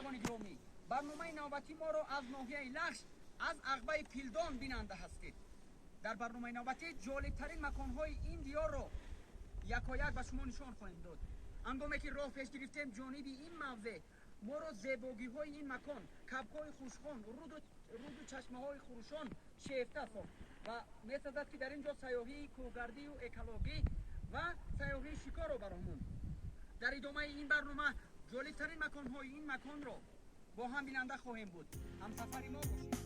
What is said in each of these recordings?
شنوندگان گرامی، برنامه نوبتی ما را از ناحیه لخش از عقبه پیلدان بیننده هستید. در برنامه نوبتی جالبترین مکانهای این دیار را یکایک به شما نشان خواهیم داد. هنگامی که راه پیش گرفتیم جانب این موضع، ما را زیبایی های این مکان، کبک‌های خوشخوان، رود و چشمه‌های خروشان شیفته ساخت و می‌سازد که در اینجا سیاحی کوهگردی و اکولوژی و سیاحی شکار را برآمون. در ادامه این برنامه جالبترین مکان‌های این مکان را با هم بیننده خواهیم بود. همسفر ما باشید.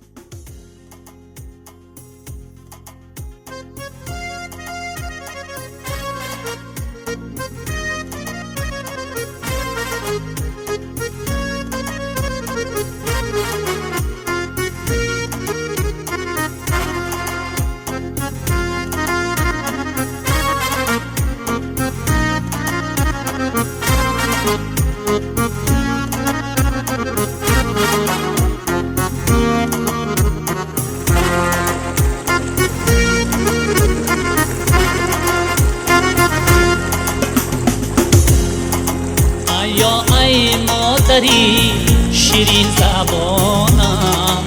ای مادری شیرین زبانم،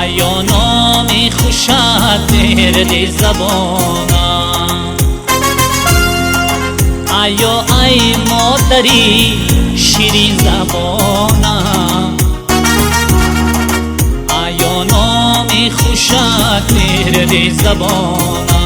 ایا نام خوشت درد زبانم، ایا ای مادری شیرین زبانم، ایا نام خوشت درد زبانم.